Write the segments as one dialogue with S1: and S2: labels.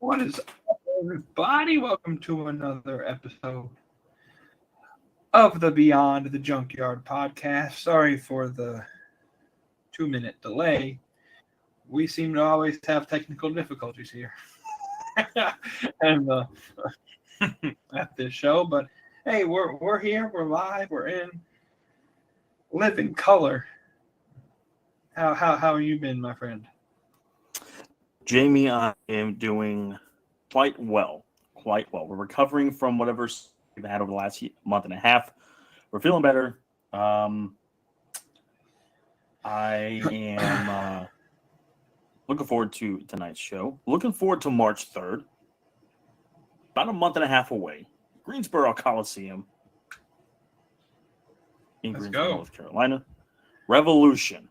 S1: What is up, everybody? Welcome to another episode of the Beyond the Junkyard podcast. Sorry for the 2-minute delay. We seem to always have technical difficulties here and at this show. But hey, we're here. We're live. We're in living color. How you been, my friend?
S2: Jamie, I am doing quite well. We're recovering from whatever we've had over the last month and a half. We're feeling better. I am looking forward to tonight's show. Looking forward to March 3rd. About a month and a half away. Greensboro Coliseum in Greensboro, North Carolina. Revolution.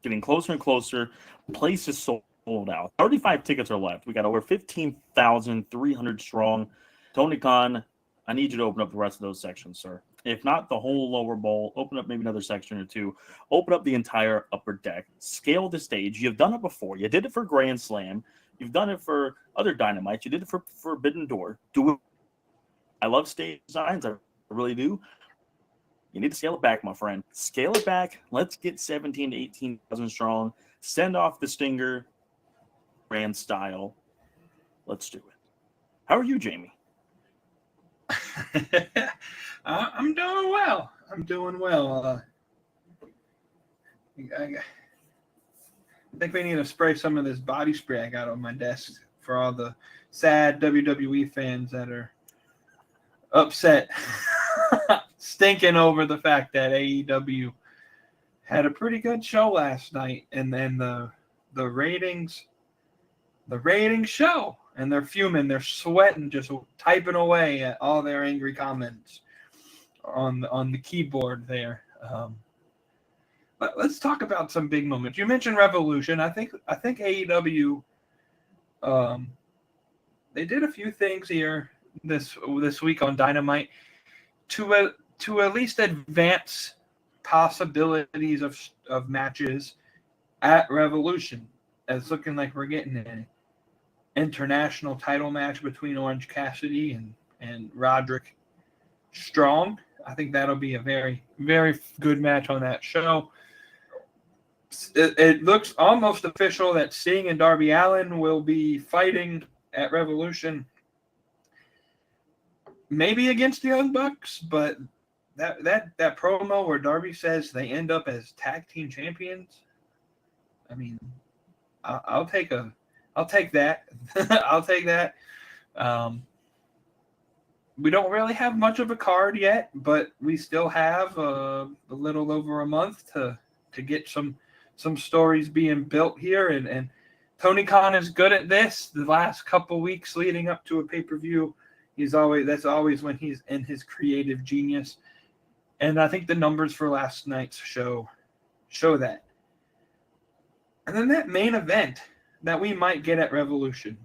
S2: Getting closer and closer. Place is sold out. 35 tickets are left. We got over 15,300 strong. Tony Khan, I need you to open up the rest of those sections, sir. If not the whole lower bowl, open up maybe another section or two. Open up the entire upper deck. Scale the stage. You've done it before. You did it for Grand Slam. You've done it for other Dynamites. You did it for Forbidden Door. Do it. I love stage designs. I really do. You need to scale it back, my friend. Scale it back. Let's get 17 to 18,000 strong. Send off the stinger. Grand style. Let's do it. How are you, Jamie?
S1: I'm doing well. I think we need to spray some of this body spray I got on my desk for all the sad WWE fans that are upset, stinking over the fact that AEW had a pretty good show last night, and then the ratings show, and they're fuming, they're sweating, just typing away at all their angry comments on the keyboard there. But let's talk about some big moments. You mentioned Revolution. I think AEW they did a few things here this week on Dynamite to at least advance possibilities of matches at Revolution. It's looking like we're getting an international title match between Orange Cassidy and Roderick Strong. I think that'll be a very, very good match on that show. It looks almost official that Sting and Darby Allin will be fighting at Revolution, maybe against the Young Bucks, but that promo where Darby says they end up as tag team champions, I mean, I'll take that. I'll take that. We don't really have much of a card yet, but we still have a little over a month to get some stories being built here. And Tony Khan is good at this. The last couple weeks leading up to a pay-per-view, that's always when he's in his creative genius. And I think the numbers for last night's show that. And then that main event that we might get at Revolution.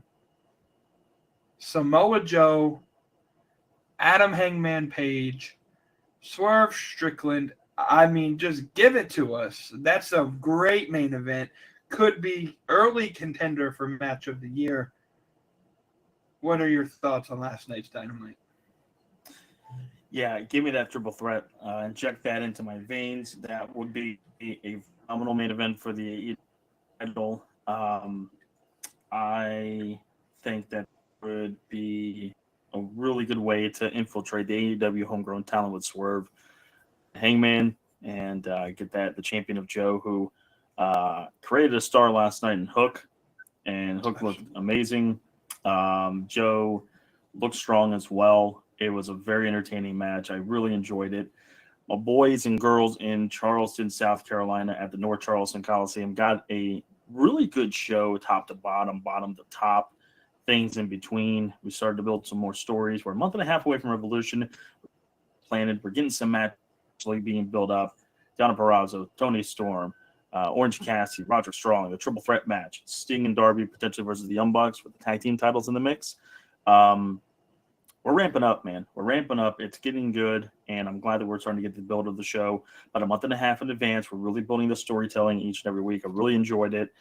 S1: Samoa Joe, Adam Hangman Page, Swerve Strickland. I mean, just give it to us. That's a great main event. Could be early contender for match of the year. What are your thoughts on last night's Dynamite?
S2: Yeah, give me that triple threat. Inject that into my veins. That would be a phenomenal main event for the title. I think that would be a really good way to infiltrate the AEW homegrown talent with Swerve, Hangman, and get the champion of Joe, who created a star last night in Hook, and Hook looked amazing. Joe looked strong as well. It was a very entertaining match. I really enjoyed it. My boys and girls in Charleston, South Carolina at the North Charleston Coliseum got a really good show, top to bottom, bottom to top, things in between. We started to build some more stories. We're a month and a half away from Revolution. We're getting some matches being built up. Deonna Purrazzo, Tony Storm, Orange Cassidy, Roderick Strong, the triple threat match, Sting and Darby potentially versus the Young Bucks with the tag team titles in the mix. We're ramping up, man. We're ramping up. It's getting good, and I'm glad that we're starting to get the build of the show about a month and a half in advance. We're really building the storytelling each and every week. I really enjoyed it.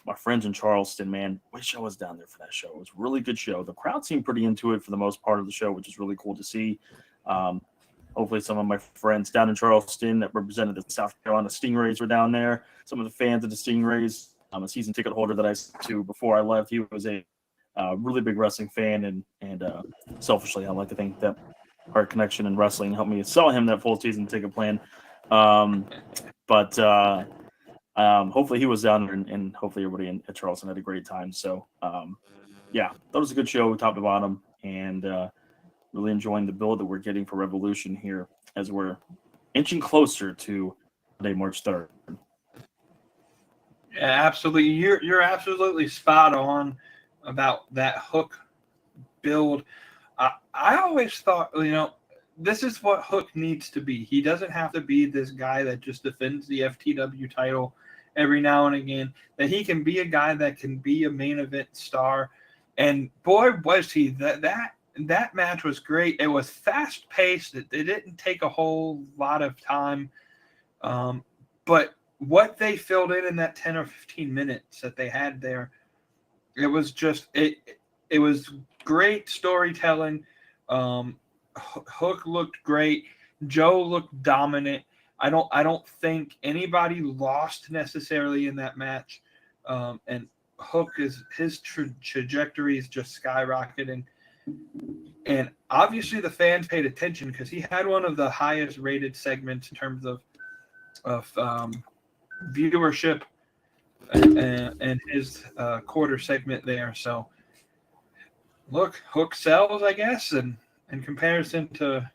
S2: my friends in Charleston, man, wish I was down there for that show. It was a really good show. The crowd seemed pretty into it for the most part of the show, which is really cool to see. Hopefully some of my friends down in Charleston that represented the South Carolina Stingrays were down there. Some of the fans of the Stingrays. I'm a season ticket holder that I said to before I left. He was a really big wrestling fan, and selfishly, I like to think that Hart Connection and wrestling helped me sell him that full season ticket plan. But hopefully he was down there, and hopefully everybody at Charleston had a great time. So, yeah, that was a good show, top to bottom, and really enjoying the build that we're getting for Revolution here as we're inching closer to Monday, March 3rd.
S1: Yeah, absolutely. You're absolutely spot on about that Hook build. I always thought, this is what Hook needs to be. He doesn't have to be this guy that just defends the FTW title every now and again. That he can be a guy that can be a main event star. And boy, was he. That match was great. It was fast paced. It didn't take a whole lot of time. But what they filled in that 10 or 15 minutes that they had there, it was just it was great storytelling. Hook looked great. Joe looked dominant. I don't think anybody lost necessarily in that match. And Hook his trajectory is just skyrocketing. And obviously the fans paid attention because he had one of the highest rated segments in terms of viewership and his quarter segment there. So look, Hook sells, I guess, and in comparison to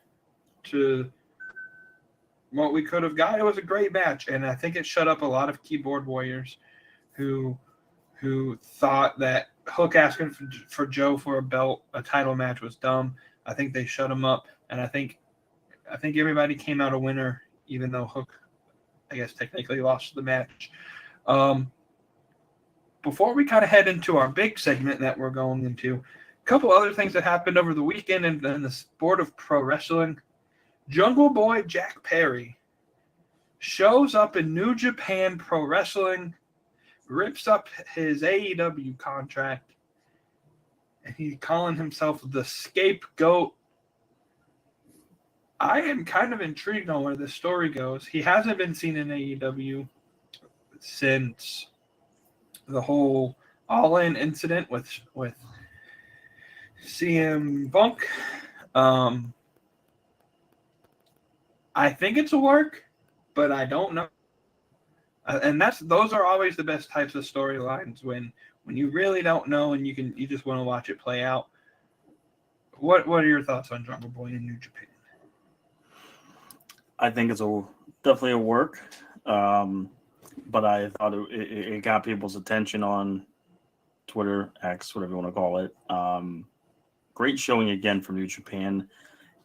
S1: what we could have got, it was a great match, and I think it shut up a lot of keyboard warriors who thought that Hook asking for Joe for a title match was dumb. I think they shut him up, and I think everybody came out a winner, even though Hook, I guess, technically lost the match. Before we kind of head into our big segment that we're going into, a couple other things that happened over the weekend in the sport of pro wrestling. Jungle Boy Jack Perry shows up in New Japan Pro Wrestling, rips up his AEW contract, and he's calling himself the Scapegoat. I am kind of intrigued on where this story goes. He hasn't been seen in AEW since the whole All-In incident with CM Punk. I think it's a work, but I don't know. And those are always the best types of storylines when you really don't know and you just want to watch it play out. What are your thoughts on Jungle Boy in New Japan?
S2: I think it's definitely a work, but I thought it got people's attention on Twitter, X, whatever you want to call it. Great showing again from New Japan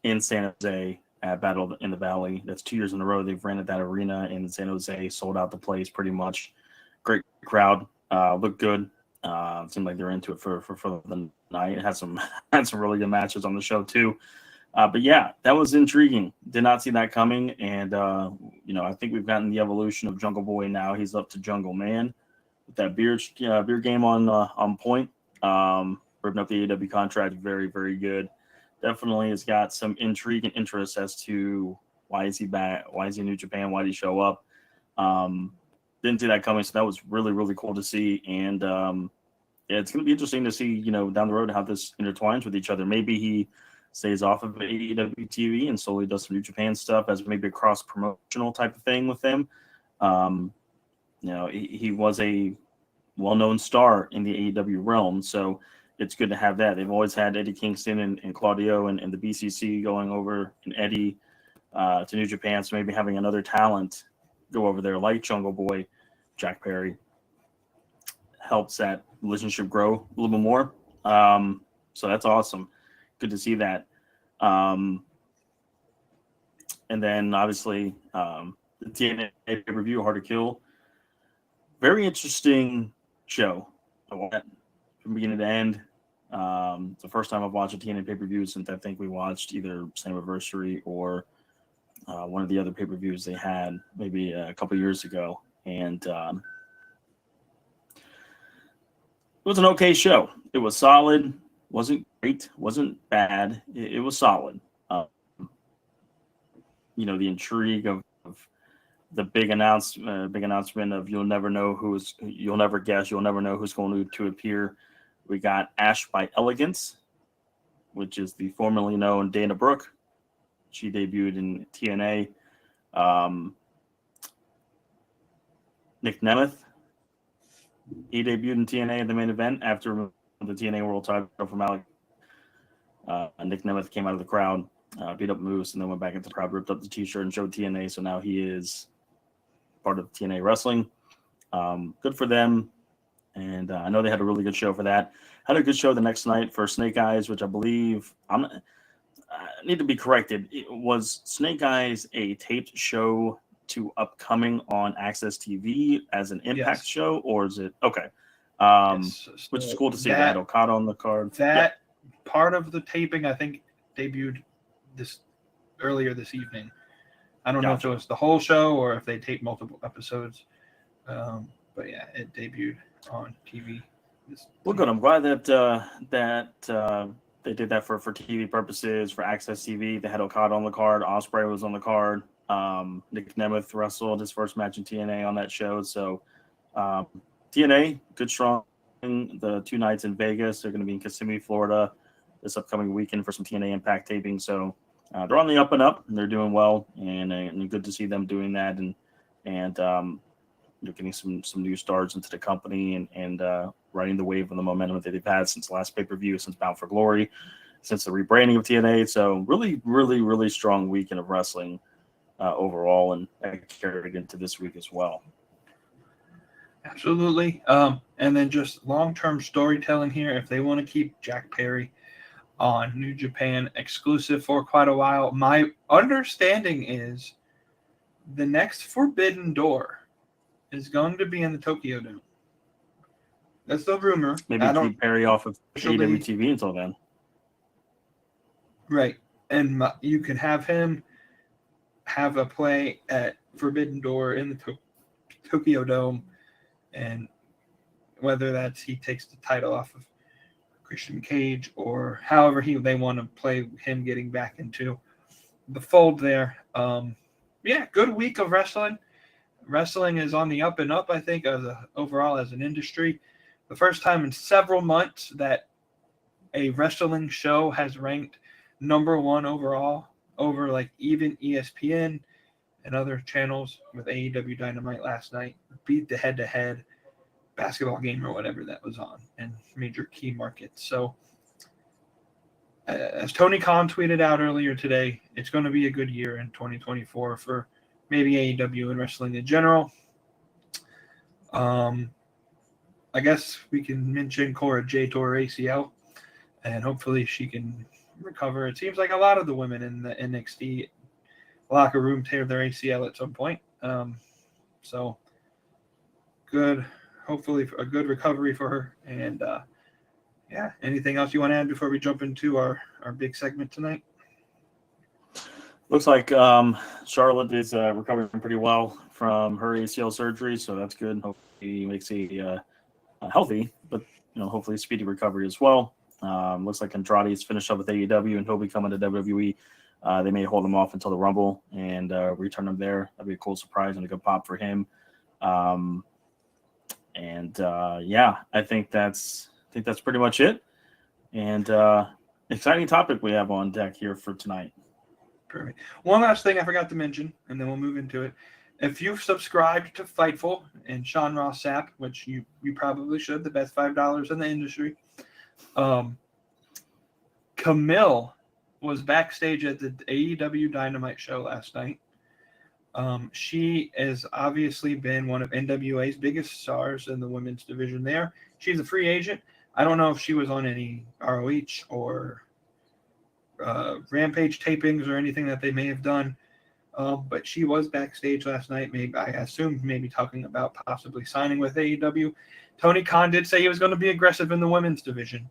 S2: in San Jose at Battle in the Valley. That's 2 years in a row they've ran at that arena in San Jose, sold out the place pretty much. Great crowd, looked good. Seemed like they're into it for the night. Had some really good matches on the show too. But yeah, that was intriguing. Did not see that coming, and I think we've gotten the evolution of Jungle Boy now. He's up to Jungle Man with that beer game on point. Ripping up the AEW contract, very, very good. Definitely has got some intrigue and interest as to why is he back? Why is he in New Japan? Why did he show up? Didn't see that coming, so that was really, really cool to see. And it's going to be interesting to see, down the road how this intertwines with each other. Maybe he stays off of AEW TV and solely does some New Japan stuff as maybe a cross-promotional type of thing with them. He was a well-known star in the AEW realm, so it's good to have that. They've always had Eddie Kingston and Claudio and the BCC going over, and Eddie to New Japan. So maybe having another talent go over there like Jungle Boy, Jack Perry, helps that relationship grow a little bit more. So that's awesome. Good to see that. And then obviously the TNA pay-per-view, Hard to Kill. Very interesting show. I watched it from beginning to end. It's the first time I've watched a TNA pay-per-view since I think we watched either Slammiversary or one of the other pay-per-views they had maybe a couple years ago. And was an okay show. It was solid. Wasn't great. Wasn't bad. It was solid. The intrigue of the big announcement of you'll never guess, you'll never know who's going to appear. We got Ash by Elegance, which is the formerly known Dana Brooke. She debuted in TNA. Nick Nemeth, he debuted in TNA at the main event after the TNA World Title from Alex. Nick Nemeth came out of the crowd, beat up Moose, and then went back into the crowd, ripped up the T-shirt, and showed TNA. So now he is part of TNA Wrestling. Good for them. And I know they had a really good show for that. Had a good show the next night for Snake Eyes, which I believe I need to be corrected. Was Snake Eyes a taped show to upcoming on Access TV as an Impact show, or is it okay?
S1: Yes. So
S2: which is cool to see that Okada on the card.
S1: That part of the taping, I think, debuted earlier this evening. I don't know if it was the whole show or if they taped multiple episodes. But yeah, it debuted on TV.
S2: Well, good. I'm glad that they did that for TV purposes, for Access TV. They had Okada on the card. Ospreay was on the card. Nick Nemeth wrestled his first match in TNA on that show. So TNA, good, strong. The 2 nights in Vegas. They're going to be in Kissimmee, Florida this upcoming weekend for some TNA Impact taping. So they're on the up and up, and they're doing well, and good to see them doing that, and getting some new stars into the company and riding the wave of the momentum that they've had since the last pay-per-view, since Bound for Glory, since the rebranding of TNA. So really, really, really strong weekend of wrestling overall, and that carried into this week as well.
S1: Absolutely. And then just long-term storytelling here. If they want to keep Jack Perry on New Japan exclusive for quite a while, my understanding is the next Forbidden Door is going to be in the Tokyo Dome. That's the rumor.
S2: Maybe keep Perry off of AEW TV until then.
S1: Right. And you can have him have a play at Forbidden Door in the Tokyo Dome, and whether that's he takes the title off of Christian Cage or however they want to play him getting back into the fold there. Good week of wrestling. Wrestling is on the up and up, I think, overall as an industry. The first time in several months that a wrestling show has ranked number 1 overall over like even ESPN and other channels, with AEW Dynamite last night beat the head-to-head basketball game or whatever that was on in major key markets. So as Tony Khan tweeted out earlier today, it's going to be a good year in 2024 for maybe AEW and wrestling in general. I guess we can mention Cora Jade tore ACL, and hopefully she can recover. It seems like a lot of the women in the NXT locker room tear their ACL at some point. So good. Hopefully a good recovery for her. And anything else you want to add before we jump into our big segment tonight?
S2: Looks like Charlotte is recovering pretty well from her ACL surgery, so that's good. Hopefully he makes a healthy, but hopefully speedy recovery as well. Looks like Andrade is finished up with AEW and he'll be coming to WWE. They may hold him off until the Rumble and return him there. That'd be a cool surprise and a good pop for him. I think that's pretty much it. And exciting topic we have on deck here for tonight.
S1: Perfect. One last thing I forgot to mention, and then we'll move into it. If you've subscribed to Fightful and Sean Ross Sapp, which you probably should, the best $5 in the industry, Camille was backstage at the AEW Dynamite show last night. She has obviously been one of NWA's biggest stars in the women's division there. She's a free agent. I don't know if she was on any ROH or Rampage tapings or anything that they may have done, but she was backstage last night. Maybe I assumed maybe talking about possibly signing with AEW. Tony Khan did say he was going to be aggressive in the women's division.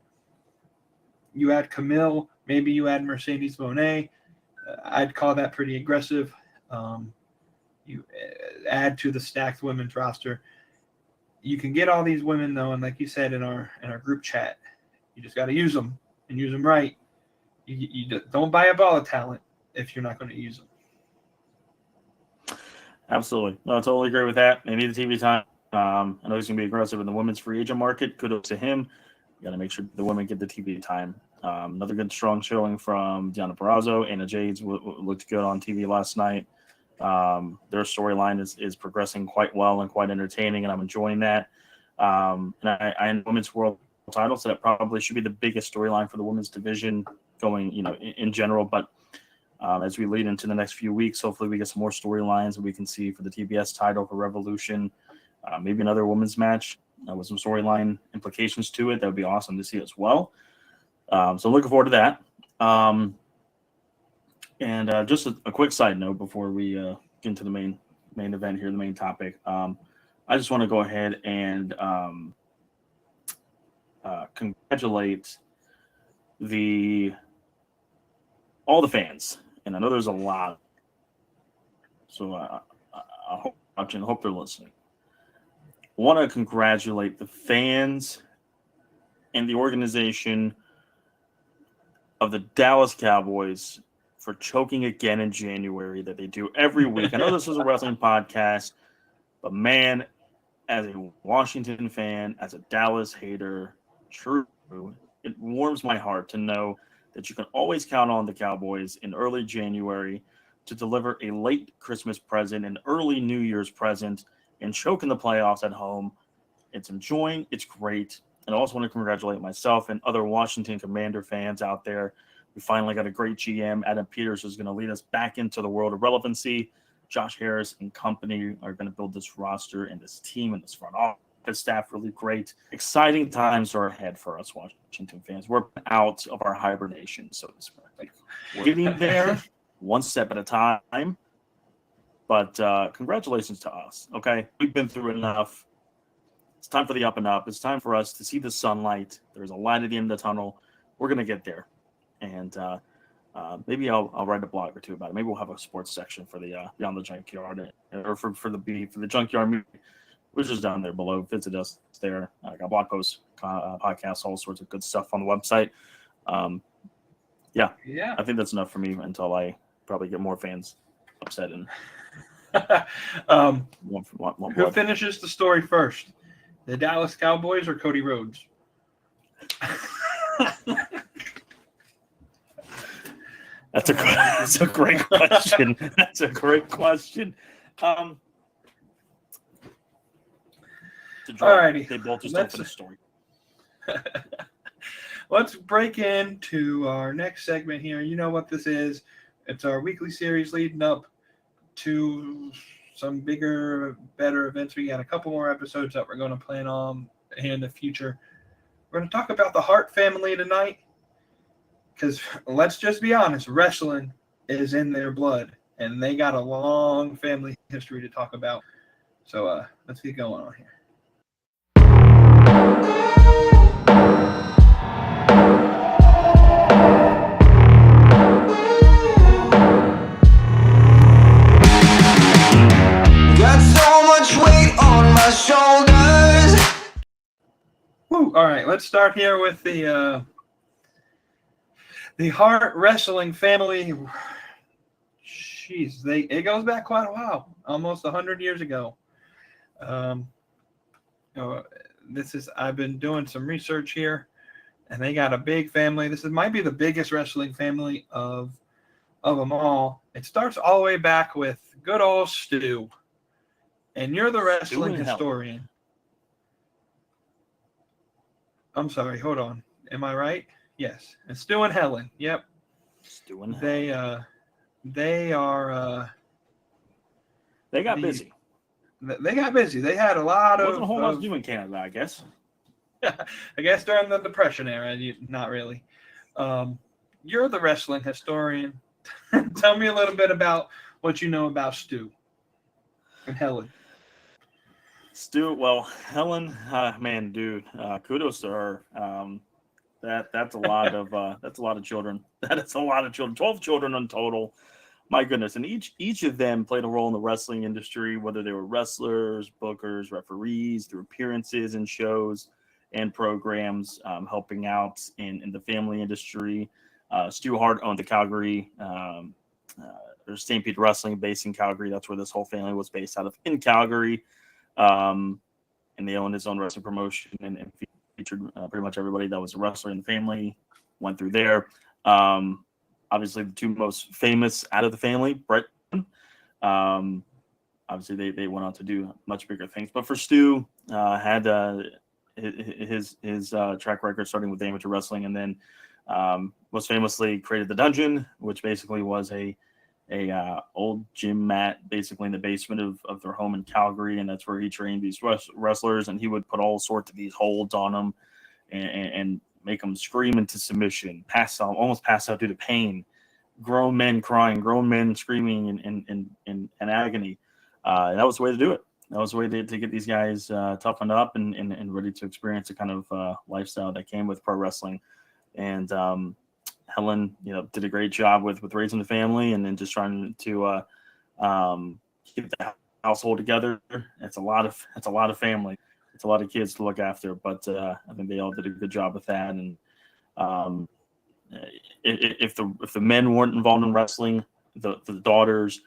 S1: You add Camille, maybe you add Mercedes Moné. I'd call that pretty aggressive. You add to the stacked women's roster. you can get all these women though, and like you said in our group chat, you just got to use them and use them right. You don't buy a ball of talent if you're not going to use them.
S2: Absolutely. No, I totally agree with that. They need the TV time. I know he's going to be aggressive in the women's free agent market. Kudos to him. You got to make sure the women get the TV time. Another good, strong showing from Deonna Purrazzo. Anna Jades looked good on TV last night. Their storyline is progressing quite well and quite entertaining, and I'm enjoying that. And I in women's world title, so that probably should be the biggest storyline for the women's division going, in general. But as we lead into the next few weeks, hopefully we get some more storylines that we can see for the TBS title, for Revolution, maybe another women's match with some storyline implications to it. That would be awesome to see as well. So looking forward to that. And just a quick side note before we get into the main event here, the main topic. I just want to go ahead and congratulate all the fans. And I know there's a lot. So I hope they're listening. I want to congratulate the fans and the organization of the Dallas Cowboys for choking again in January that they do every week. I know this is a wrestling podcast, but man, as a Washington fan, as a Dallas hater, true, it warms my heart to know that you can always count on the Cowboys in early January to deliver a late Christmas present, an early New Year's present, and choke in the playoffs at home. It's enjoying. It's great. And I also want to congratulate myself and other Washington Commander fans out there. We finally got a great GM. Adam Peters is going to lead us back into the world of relevancy. Josh Harris and company are going to build this roster and this team and this front office staff really great. Exciting times are ahead for us Washington fans. We're out of our hibernation, so to speak. We're getting there one step at a time. But congratulations to us, okay? We've been through enough. It's time for the up and up. It's time for us to see the sunlight. There's a light at the end of the tunnel. We're going to get there. And maybe I'll write a blog or two about it. Maybe we'll have a sports section for the Beyond the Junkyard, or for the Junkyard movie, which is down there below. Visit us there. I got blog posts, podcasts, all sorts of good stuff on the website. Yeah. I think that's enough for me until I probably get more fans upset and
S1: who finishes the story first? The Dallas Cowboys or Cody Rhodes?
S2: That's a great question. That's a great question.
S1: Alrighty.
S2: They both just opened the story.
S1: Let's break into our next segment here. You know what this is. It's our weekly series leading up to some bigger, better events. We got a couple more episodes that we're going to plan on in the future. We're going to talk about the Hart family tonight because let's just be honest, wrestling is in their blood, and they got a long family history to talk about. So let's get going on here. Shoulders. Woo. All right, let's start here with the Hart wrestling family. Jeez, it goes back quite a while, almost 100 years ago. I've been doing some research here, and they got a big family. This might be the biggest wrestling family of them all. It starts all the way back with good old Stu. And you're the wrestling historian. I'm sorry, hold on. Am I right? Yes. And Stu and Helen. Yep.
S2: Stu and Helen.
S1: They got
S2: busy.
S1: They got busy. They had a lot of.
S2: Wasn't a whole lot to do in Canada, I guess.
S1: I guess during the Depression era, not really. You're the wrestling historian. Tell me a little bit about what you know about Stu and Helen.
S2: Stu, well, Helen, man, dude, kudos to her. That's a lot of children. That is a lot of children. 12 children in total. my goodness. And each of them played a role in the wrestling industry, whether they were wrestlers, bookers, referees, through appearances in shows and programs, helping out in the family industry. Stu Hart owned the Calgary, there's St. Pete Wrestling based in Calgary. That's where this whole family was based out of, in Calgary. And they owned his own wrestling promotion and featured pretty much everybody that was a wrestler in the family went through there. Obviously, the two most famous out of the family, Brett. Obviously, they went on to do much bigger things. But for Stu, had his track record starting with amateur wrestling, and then most famously created the Dungeon, which basically was a old gym mat basically in the basement of their home in Calgary, and that's where he trained these wrestlers, and he would put all sorts of these holds on them and make them scream into submission, almost pass out due to pain, grown men crying, grown men screaming in agony. That was the way to do it. That was the way to get these guys toughened up and ready to experience the kind of lifestyle that came with pro wrestling. And Helen, did a great job with raising the family and then just trying to keep the household together. It's a lot of family. It's a lot of kids to look after, but I think they all did a good job with that. And if the men weren't involved in wrestling, the daughters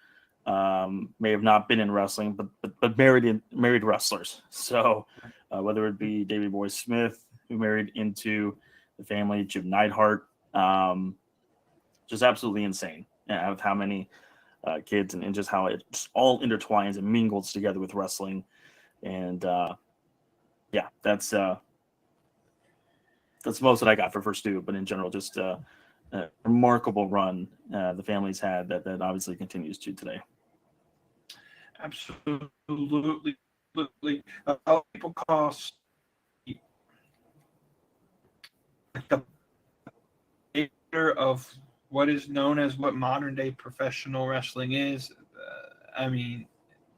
S2: may have not been in wrestling, but married wrestlers. So whether it be Davey Boy Smith, who married into the family, Jim Neidhart, just absolutely insane with how many kids and just how it just all intertwines and mingles together with wrestling. And that's most that I got for Stu, but in general, just a remarkable run the family's had that obviously continues to today.
S1: Absolutely. People call the of what is known as what modern day professional wrestling is. I mean,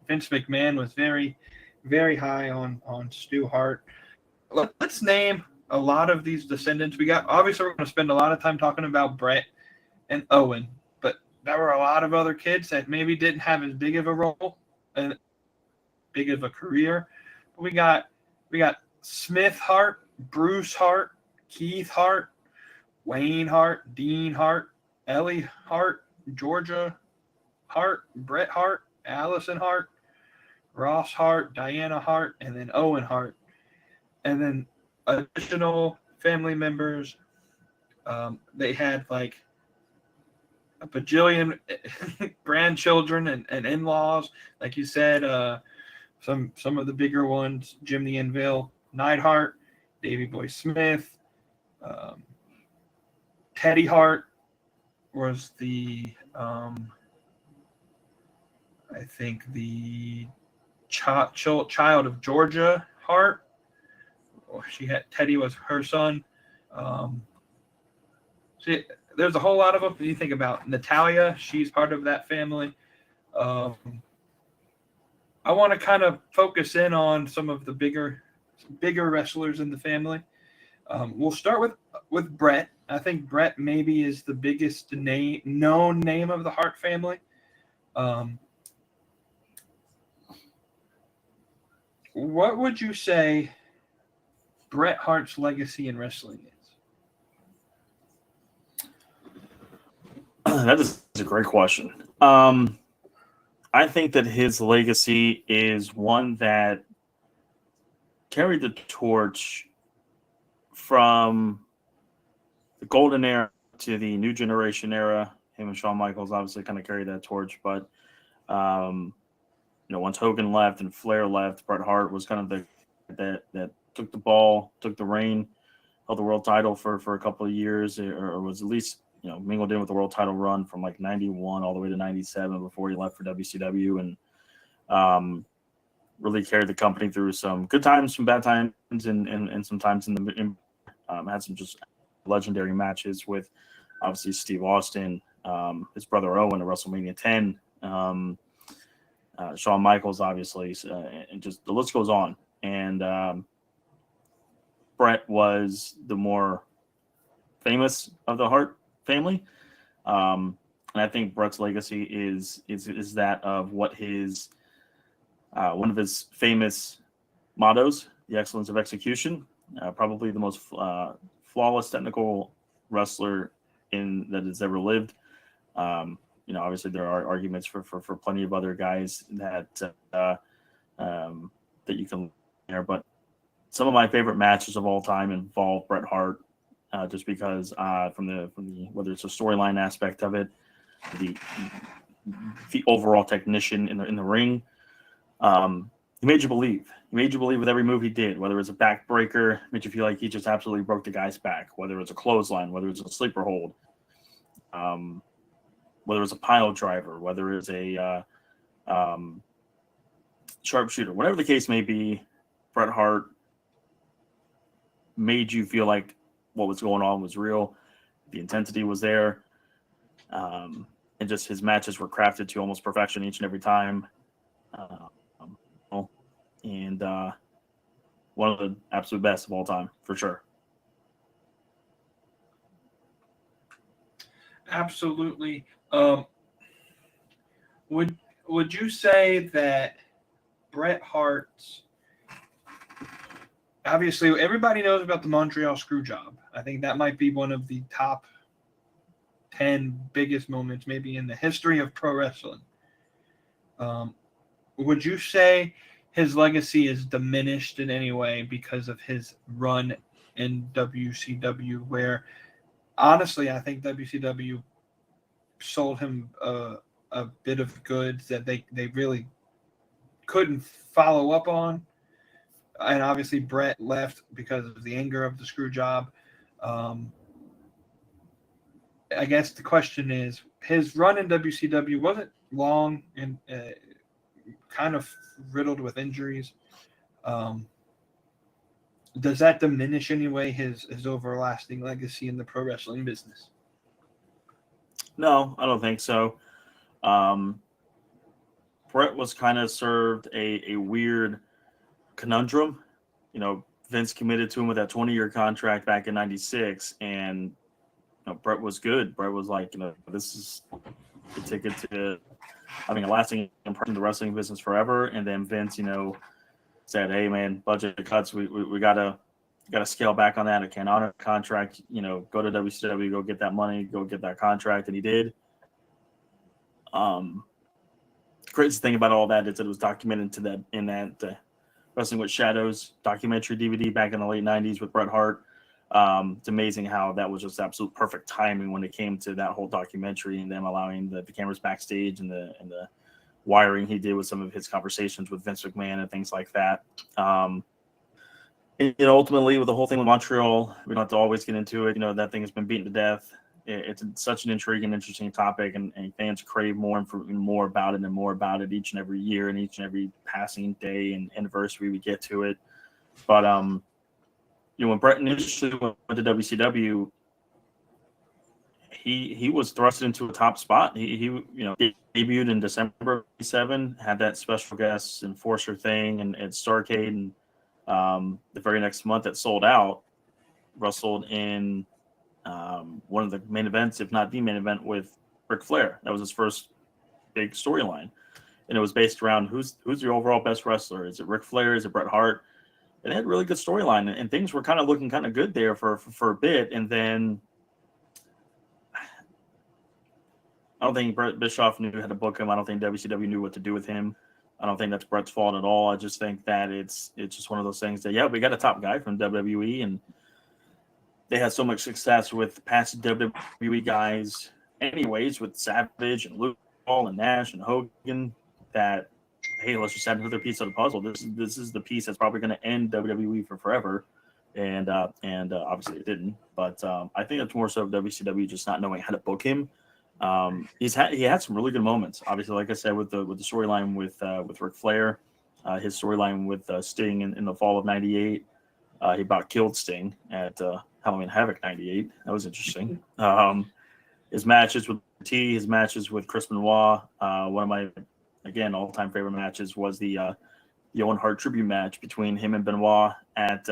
S1: Vince McMahon was very, very high on Stu Hart. Let's name a lot of these descendants we got. Obviously, we're going to spend a lot of time talking about Brett and Owen, but there were a lot of other kids that maybe didn't have as big of a role and big of a career. But we got Smith Hart, Bruce Hart, Keith Hart, Wayne Hart, Dean Hart, Ellie Hart, Georgia Hart, Bret Hart, Allison Hart, Ross Hart, Diana Hart, and then Owen Hart. And then additional family members, they had like a bajillion grandchildren and in-laws. Like you said, some of the bigger ones, Jim the Anvil Neidhart, Davey Boy Smith, Teddy Hart was the I think the child of Georgia Hart. Teddy was her son. There's a whole lot of them. You think about Natalia, she's part of that family. I want to kind of focus in on some of the bigger wrestlers in the family. We'll start with Brett. I think Brett maybe is the biggest known name of the Hart family. What would you say Bret Hart's legacy in wrestling is?
S2: That is a great question. I think that his legacy is one that carried the torch from the golden era to the new generation era. Him and Shawn Michaels obviously kind of carried that torch, but once Hogan left and Flair left, Bret Hart was kind of that took the ball, took the reign, held the world title for a couple of years, or was at least mingled in with the world title run from like 91 all the way to 97 before he left for WCW, and really carried the company through some good times, some bad times, and some times had some just legendary matches with obviously Steve Austin, his brother Owen at WrestleMania 10, Shawn Michaels obviously, and just the list goes on. And Brett was the more famous of the Hart family. And And I think Bret's legacy is that of what his one of his famous mottos, the excellence of execution. Probably the most flawless technical wrestler that has ever lived. Obviously there are arguments for plenty of other guys that you can there, but some of my favorite matches of all time involve Bret Hart, just because from the whether it's a storyline aspect of it, the overall technician in the ring. He made you believe. He made you believe with every move he did, whether it was a backbreaker, made you feel like he just absolutely broke the guy's back, whether it was a clothesline, whether it was a sleeper hold, whether it was a pile driver, whether it was a sharpshooter, whatever the case may be, Bret Hart made you feel like what was going on was real. The intensity was there. And just his matches were crafted to almost perfection each and every time. And one of the absolute best of all time, for sure.
S1: Absolutely. Would you say that Bret Hart's, obviously everybody knows about the Montreal Screwjob. I think that might be one of the top 10 biggest moments maybe in the history of pro wrestling. Would you say his legacy is diminished in any way because of his run in WCW, where honestly I think WCW sold him a bit of goods that they really couldn't follow up on? And obviously Bret left because of the anger of the screw job. I guess the question is, his run in WCW wasn't long and kind of riddled with injuries. Does that diminish anyway his everlasting legacy in the pro wrestling business?
S2: No, I don't think so. Bret was kind of served a weird conundrum. Vince committed to him with that 20-year contract back in '96, and Bret was good. Bret was like, this is the ticket to having a lasting impression in the wrestling business forever. And then Vince, said, "Hey man, budget cuts. We gotta scale back on that. I can't honor a contract. Go to WCW, go get that money, go get that contract," and he did. Crazy thing about all that is that it was documented in that Wrestling with Shadows documentary DVD back in the late '90s with Bret Hart. It's amazing how that was just absolute perfect timing when it came to that whole documentary and them allowing the cameras backstage and the wiring he did with some of his conversations with Vince McMahon and things like that. Ultimately with the whole thing with Montreal, we don't have to always get into it. That thing has been beaten to death. It's such an intriguing, interesting topic, and fans crave more about it and more about it each and every year and each and every passing day and anniversary we get to it. But when Bret initially went to WCW, he was thrust into a top spot. He debuted in December '87, had that special guest enforcer thing and at Starrcade, and the very next month it sold out. Wrestled in one of the main events, if not the main event, with Ric Flair. That was his first big storyline, and it was based around who's your overall best wrestler? Is it Ric Flair? Is it Bret Hart? And it had a really good storyline, and things were kind of looking kind of good there for a bit. And then I don't think Brett Bischoff knew how to book him. I don't think WCW knew what to do with him. I don't think that's Bret's fault at all. I just think that it's just one of those things that, we got a top guy from WWE, and they had so much success with past WWE guys anyways, with Savage and Luke Paul and Nash and Hogan, that, hey, let's just add another piece of the puzzle. This is the piece that's probably going to end WWE for forever. And obviously it didn't. But I think it's more so WCW just not knowing how to book him. He had some really good moments. Obviously, like I said, with the storyline with Ric Flair, his storyline with Sting in the fall of '98. He about killed Sting at Halloween Havoc '98. That was interesting. His matches with T, his matches with Chris Benoit. One of my, again, all-time favorite matches was the Owen Hart tribute match between him and Benoit at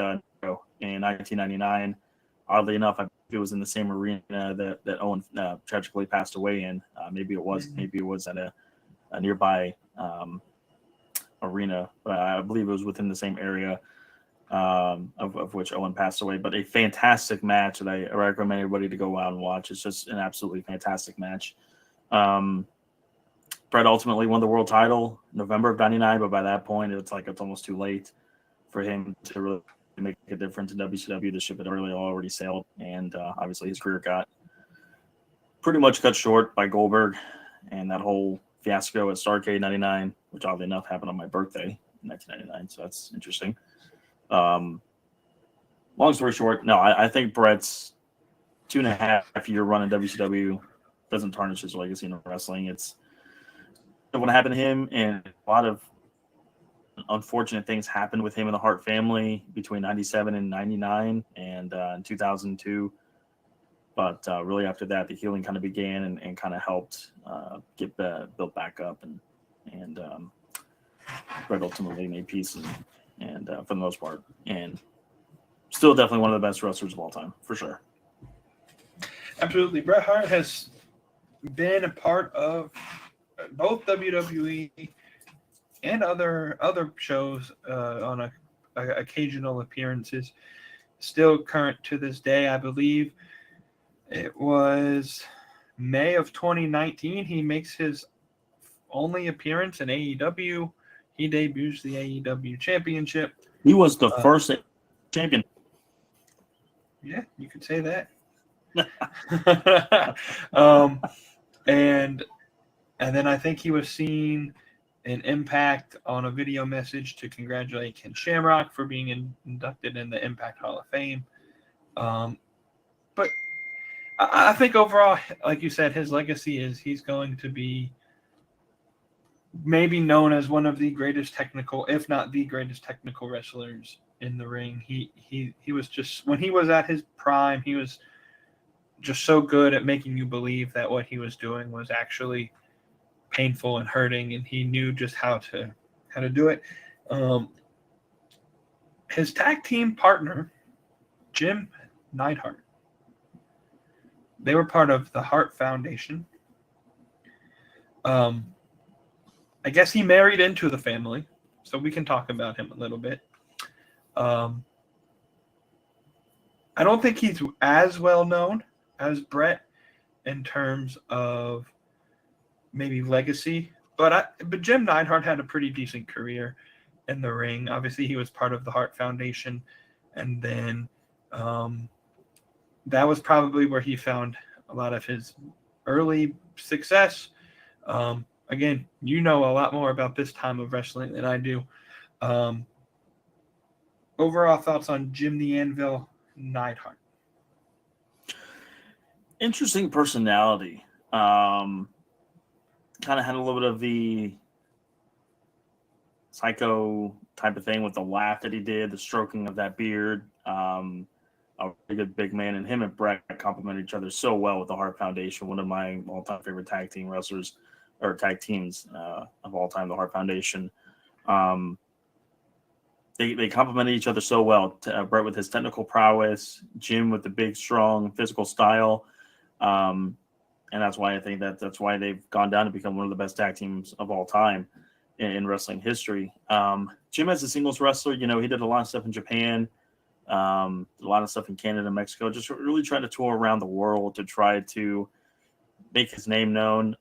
S2: in 1999. Oddly enough, I believe it was in the same arena that Owen tragically passed away in. Maybe it was at a nearby arena, but I believe it was within the same area of which Owen passed away. But a fantastic match that I recommend everybody to go out and watch. It's just an absolutely fantastic match. Bret ultimately won the world title November of '99, but by that point, it's almost too late for him to really make a difference in WCW. The ship had already sailed, and obviously his career got pretty much cut short by Goldberg and that whole fiasco at Starrcade '99, which oddly enough happened on my birthday in 1999, so that's interesting. Long story short, no, I think Bret's 2.5-year run in WCW doesn't tarnish his legacy in wrestling. It's what happened to him, and a lot of unfortunate things happened with him and the Hart family between '97 and '99 and in 2002. But really after that, the healing kind of began and kind of helped get built back up. And Bret ultimately made peace and for the most part. And still definitely one of the best wrestlers of all time, for sure.
S1: Absolutely. Bret Hart has been a part of both WWE and other shows on occasional appearances. Still current to this day, I believe. It was May of 2019. He makes his only appearance in AEW. He debuts the AEW Championship.
S2: He was the first champion.
S1: Yeah, you could say that. And then I think he was seen in Impact on a video message to congratulate Ken Shamrock for being inducted in the Impact Hall of Fame. But I think overall, like you said, his legacy is he's going to be maybe known as one of the greatest technical, if not the greatest technical wrestlers in the ring. He was just, when he was at his prime, he was just so good at making you believe that what he was doing was actually painful and hurting, and he knew just how to do it. His tag team partner, Jim Neidhart, they were part of the Hart Foundation. I guess he married into the family, so we can talk about him a little bit. I don't think he's as well known as Bret in terms of maybe legacy, but Jim Neidhart had a pretty decent career in the ring. Obviously, he was part of the Hart Foundation, and then that was probably where he found a lot of his early success. Again, you know a lot more about this time of wrestling than I do. Overall thoughts on Jim the Anvil Neidhart?
S2: Interesting personality. Kind of had a little bit of the psycho type of thing with the laugh that he did, the stroking of that beard. A really good big man, and him and Bret complement each other so well with the Hart Foundation. One of my all-time favorite tag team wrestlers, or tag teams of all time, the Hart Foundation. They complemented each other so well. Bret with his technical prowess, Jim with the big, strong physical style. And that's why I think that's why they've gone down to become one of the best tag teams of all time in wrestling history. Jim as a singles wrestler, he did a lot of stuff in Japan, a lot of stuff in Canada and Mexico, just really trying to tour around the world to try to make his name known,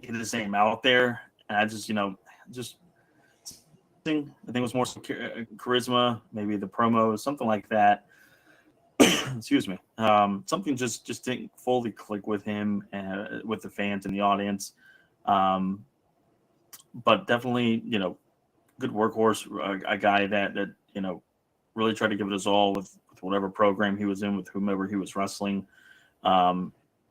S2: get his name out there. And I just I think it was more charisma, maybe the promos, something like that. Excuse me. Something just didn't fully click with him and with the fans and the audience. But definitely, good workhorse, a guy that really tried to give it his all with whatever program he was in, with whomever he was wrestling.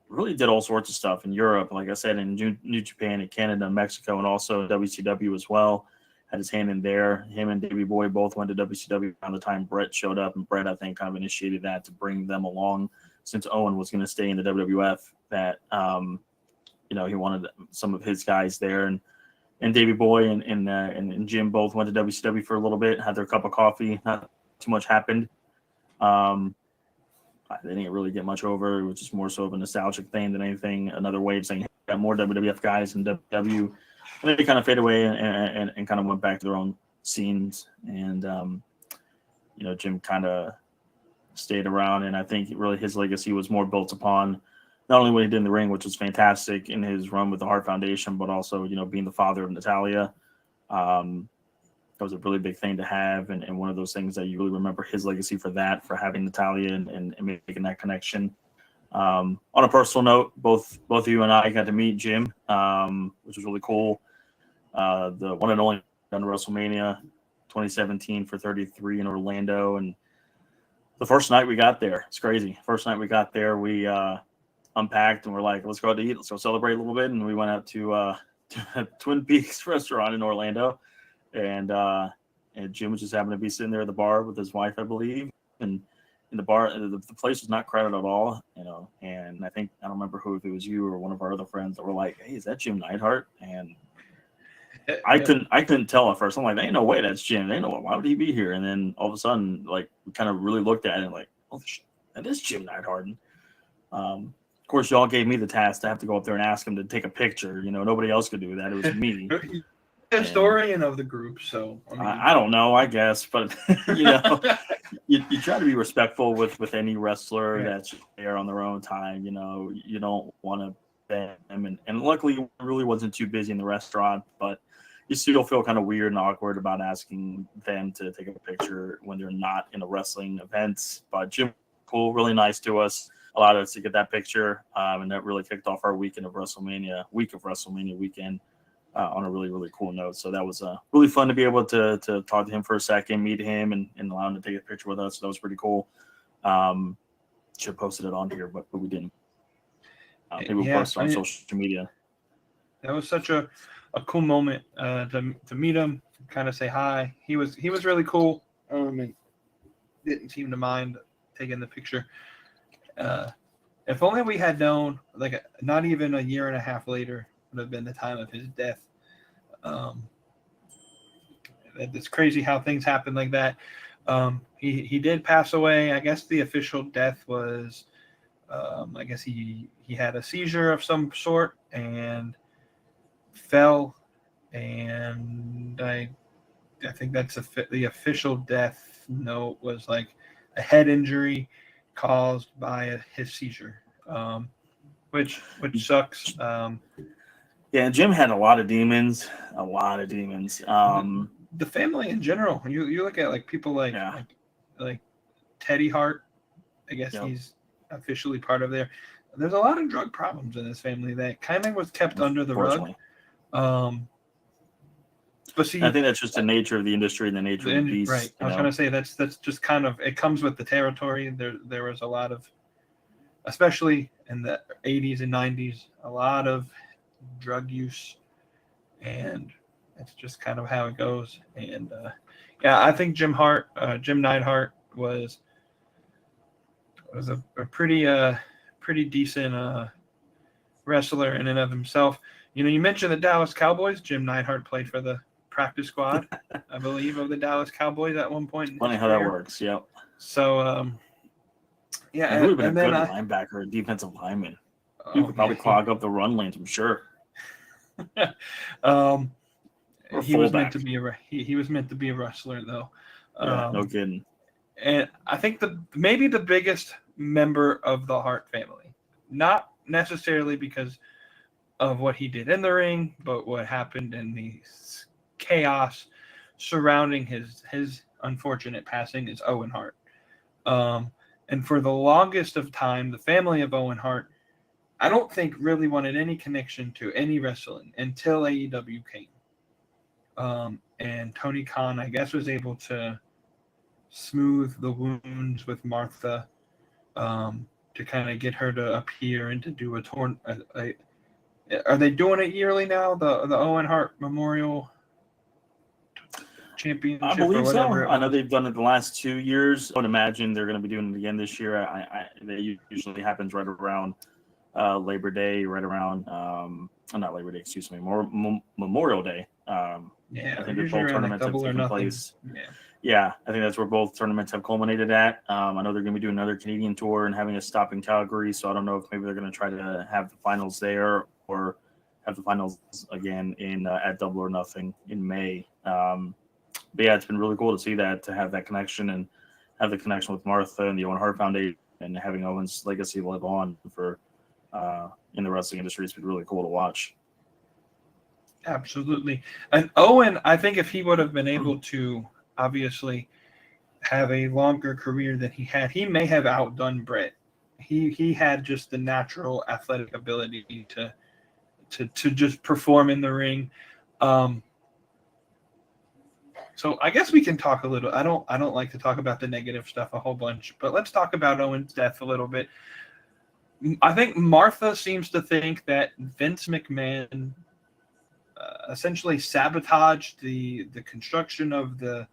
S2: Really did all sorts of stuff in Europe, like I said, in New Japan and Canada and Mexico, and also WCW as well. Had his hand in there. Him and Davey Boy both went to WCW around the time Bret showed up, and Bret, I think, kind of initiated that to bring them along, since Owen was going to stay in the WWF. That he wanted some of his guys there, and Davey Boy and Jim both went to WCW for a little bit, had their cup of coffee. Not too much happened. They didn't really get much over. It was just more so of a nostalgic thing than anything. Another way of saying, hey, we got more WWF guys in WW. And then they kind of fade away and kind of went back to their own scenes. And, Jim kind of stayed around. And I think really his legacy was more built upon not only what he did in the ring, which was fantastic in his run with the Hart Foundation, but also, being the father of Natalya. That was a really big thing to have, and one of those things that you really remember his legacy for having Natalya and making that connection. On a personal note, both of you and I got to meet Jim, which was really cool. The one and only done WrestleMania 2017 for 33 in Orlando, and the first night we got there, it's crazy. First night we got there, we unpacked and we're like, let's go out to eat, let's go celebrate a little bit, and we went out to Twin Peaks restaurant in Orlando. And Jim was just happened to be sitting there at the bar with his wife, I believe. And in the bar, the place was not crowded at all, And I think, I don't remember if it was you or one of our other friends that were like, hey, is that Jim Neidhart? And I couldn't tell at first. I'm like, ain't no way that's Jim. Ain't no way. Why would he be here? And then all of a sudden, like, we kind of really looked at it and like, oh, that is Jim Neidhart. Of course, y'all gave me the task to have to go up there and ask him to take a picture. Nobody else could do that. It was me.
S1: Historian of the group, so
S2: I don't know, I guess, but you try to be respectful with any wrestler that's there on their own time. You don't want to bend them, and luckily it really wasn't too busy in the restaurant, but you still feel kind of weird and awkward about asking them to take a picture when they're not in a wrestling event. But Jim, cool, really nice to us, allowed us to get that picture, and that really kicked off our week of WrestleMania weekend. On a really, really cool note. So that was really fun to be able to talk to him for a second, meet him, and allow him to take a picture with us. So that was pretty cool. Should have posted it on here, but we didn't. Maybe we'll post it on social media.
S1: That was such a cool moment to meet him, kind of say hi. He was really cool. And didn't seem to mind taking the picture. If only we had known, like, not even a year and a half later would have been the time of his death. It's crazy how things happen like that. He did pass away. I guess the official death was, I guess he had a seizure of some sort and fell, and I think that's the official death note was like a head injury caused by his seizure, which sucks.
S2: Yeah, Jim had a lot of demons.
S1: The family in general. You look at like people like Teddy Hart. I guess he's officially part of there. There's a lot of drug problems in this family that kind of was kept under the rug. But see,
S2: I think that's just the nature of the industry and the nature of the beast.
S1: Right. I was going to say that's just kind of, it comes with the territory. There was a lot of, especially in the 80s and 90s, a lot of drug use, and it's just kind of how it goes. And I think Jim Neidhart was a pretty decent wrestler in and of himself. You mentioned the Dallas Cowboys. Jim Neidhart played for the practice squad, I believe, of the Dallas Cowboys at one point.
S2: Funny how that works. Yep.
S1: So
S2: he would have been a good linebacker, defensive lineman. You could probably clog up the run lanes, I'm sure.
S1: He was meant to be he was meant to be a wrestler, though.
S2: No kidding.
S1: And I think maybe the biggest member of the Hart family, not necessarily because of what he did in the ring, but what happened in the chaos surrounding his unfortunate passing, is Owen Hart. And for the longest of time, the family of Owen Hart, I don't think really wanted any connection to any wrestling until AEW came. And Tony Khan, I guess, was able to smooth the wounds with Martha, to kind of get her to appear and to do a tour. Are they doing it yearly now? The Owen Hart Memorial Championship?
S2: I believe so. I know they've done it the last 2 years. I would imagine they're going to be doing it again this year. It usually happens right around Labor Day, right around not Labor Day, excuse me, Memorial Day.
S1: Yeah,
S2: I think the full tournaments have taken place. Yeah, I think that's where both tournaments have culminated at. I know they're going to be doing another Canadian tour and having a stop in Calgary, so I don't know if maybe they're going to try to have the finals there or have the finals again in at Double or Nothing in May. But yeah, it's been really cool to see that, to have that connection and have the connection with Martha and the Owen Hart Foundation and having Owen's legacy live on for in the wrestling industry. It's been really cool to watch.
S1: Absolutely. And Owen, I think if he would have been able to obviously have a longer career than he had, he may have outdone Britt. He had just the natural athletic ability to just perform in the ring. So I guess we can talk a little. I don't like to talk about the negative stuff a whole bunch, but let's talk about Owen's death a little bit. I think Martha seems to think that Vince McMahon essentially sabotaged the construction of the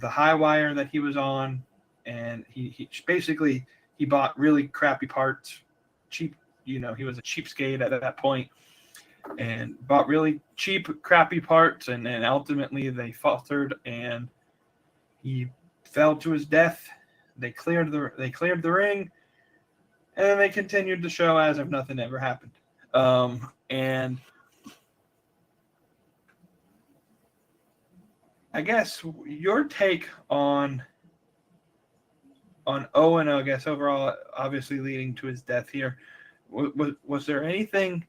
S1: high wire that he was on, and he basically he bought really crappy parts, cheap. He was a cheapskate at that point, and bought really cheap, crappy parts, and ultimately they faltered, and he fell to his death. They cleared the ring, and then they continued the show as if nothing ever happened. And I guess your take on Owen, I guess overall, obviously leading to his death here, was there anything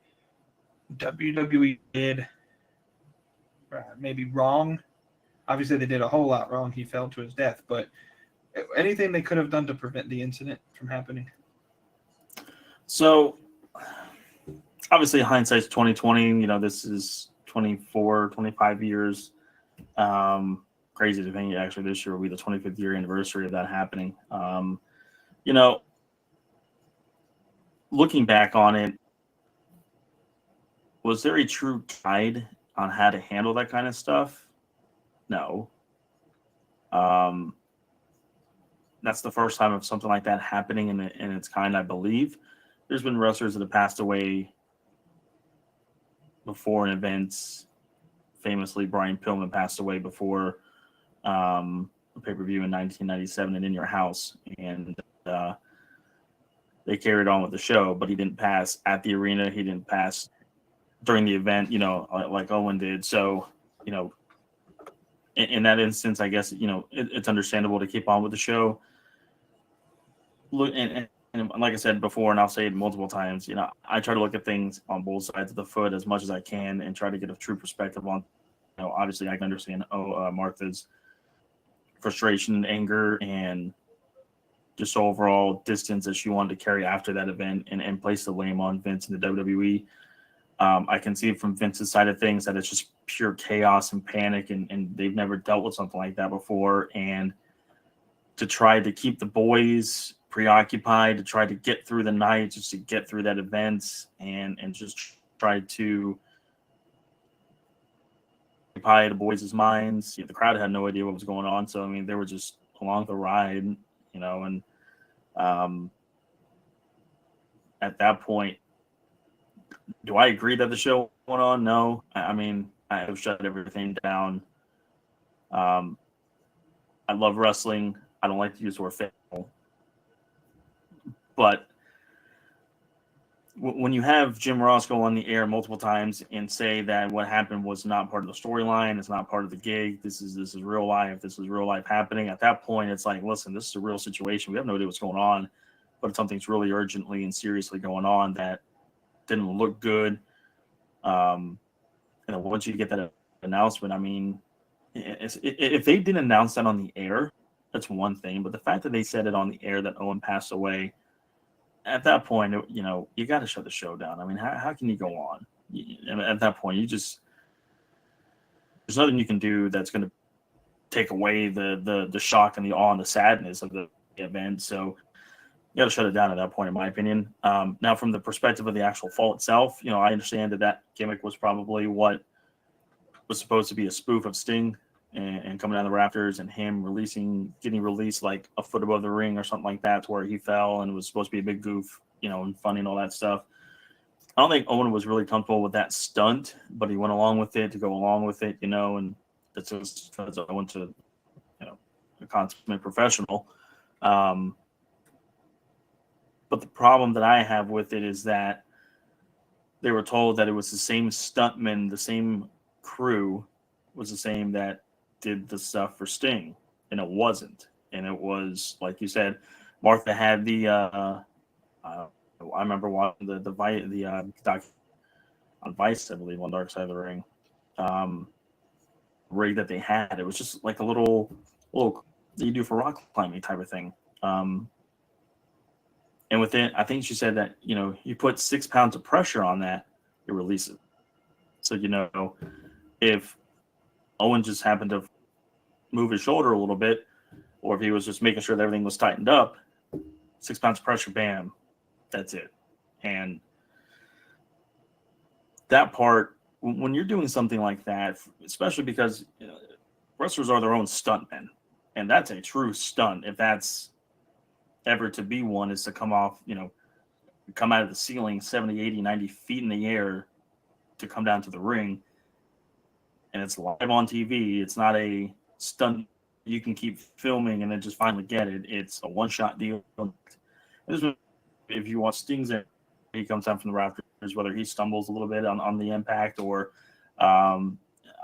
S1: WWE did maybe wrong? Obviously, they did a whole lot wrong. He fell to his death, but anything they could have done to prevent the incident from happening?
S2: So, obviously, hindsight's 2020. This is 24, 25 years. Crazy to think actually this year will be the 25th year anniversary of that happening. Looking back on it, was there a true guide on how to handle that kind of stuff? No. That's the first time of something like that happening in its kind, I believe. There's been wrestlers that have passed away before in events. Famously, Brian Pillman passed away before a pay-per-view in 1997 and In Your House. And they carried on with the show, but he didn't pass at the arena. He didn't pass during the event, like Owen did. So, in that instance, I guess, it's understandable to keep on with the show. Look, and like I said before, and I'll say it multiple times, I try to look at things on both sides of the foot as much as I can and try to get a true perspective on, obviously I can understand Martha's frustration and anger and just overall distance that she wanted to carry after that event and place the blame on Vince and the WWE. I can see from Vince's side of things that it's just pure chaos and panic, and they've never dealt with something like that before. And to try to keep the boys preoccupied, to try to get through the night, just to get through that event and just try to occupy the boys' minds. The crowd had no idea what was going on. So, they were just along the ride, and at that point, do I agree that the show went on? No. I have shut everything down. I love wrestling. I don't like to use the word fail. But when you have Jim Ross go on the air multiple times and say that what happened was not part of the storyline, it's not part of the gig, this is real life, this is real life happening, at that point, it's like, listen, this is a real situation. We have no idea what's going on, but something's really urgently and seriously going on that didn't look good. And once you get that announcement, if they didn't announce that on the air, that's one thing. But the fact that they said it on the air that Owen passed away, at that point, you got to shut the show down. How can you go on? At that point, there's nothing you can do that's going to take away the shock and the awe and the sadness of the event. So you got to shut it down at that point, in my opinion. Now, from the perspective of the actual fall itself, I understand that gimmick was probably what was supposed to be a spoof of Sting and coming down the rafters and him getting released like a foot above the ring or something like that, to where he fell, and it was supposed to be a big goof, and funny and all that stuff. I don't think Owen was really comfortable with that stunt, but he went along with it to go along with it, and that's just because Owen to a consummate professional. But the problem that I have with it is that they were told that it was the same stuntman, the same crew was the same that did the stuff for Sting, and it wasn't. And it was, like you said, Martha had the I remember watching the doc on Vice, I believe, on Dark Side of the Ring, rig that they had. It was just like a little that you do for rock climbing type of thing. And within, I think she said that, you put 6 pounds of pressure on that, it releases. So, if Owen just happened to move his shoulder a little bit, or if he was just making sure that everything was tightened up, 6 pounds of pressure, bam, that's it. And that part, when you're doing something like that, especially because wrestlers are their own stuntmen, and that's a true stunt. If that's ever to be one, is to come off, come out of the ceiling 70, 80, 90 feet in the air to come down to the ring. And it's live on TV. It's not a stunt you can keep filming and then just finally get it. It's a one-shot deal. If you watch Sting's, he comes down from the rafters, whether he stumbles a little bit on the impact or I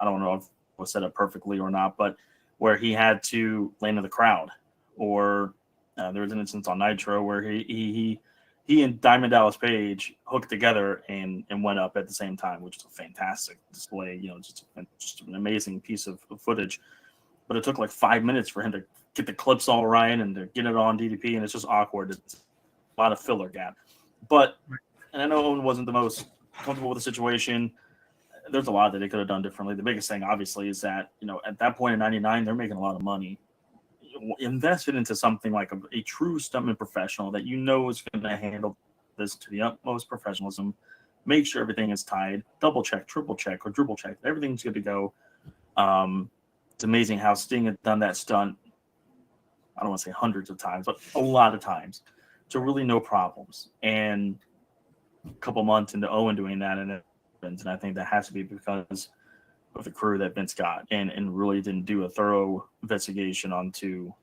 S2: don't know if it was set up perfectly or not, but where he had to land in the crowd, or there was an instance on Nitro where he and Diamond Dallas Page hooked together and went up at the same time, which is a fantastic display. Just an amazing piece of footage. But it took like 5 minutes for him to get the clips all right and to get it on DDP, and it's just awkward. It's a lot of filler gap. But, and I know Owen wasn't the most comfortable with the situation. There's a lot that they could have done differently. The biggest thing, obviously, is that, at that point in 99, they're making a lot of money. Invest it into something like a true stuntman professional that is going to handle this to the utmost professionalism, make sure everything is tied, double check, triple check, quadruple check, everything's good to go. It's amazing how Sting had done that stunt, I don't want to say hundreds of times, but a lot of times, to really no problems. And a couple months into Owen doing that, and I think that has to be because of the crew that Vince got, and really didn't do a thorough investigation onto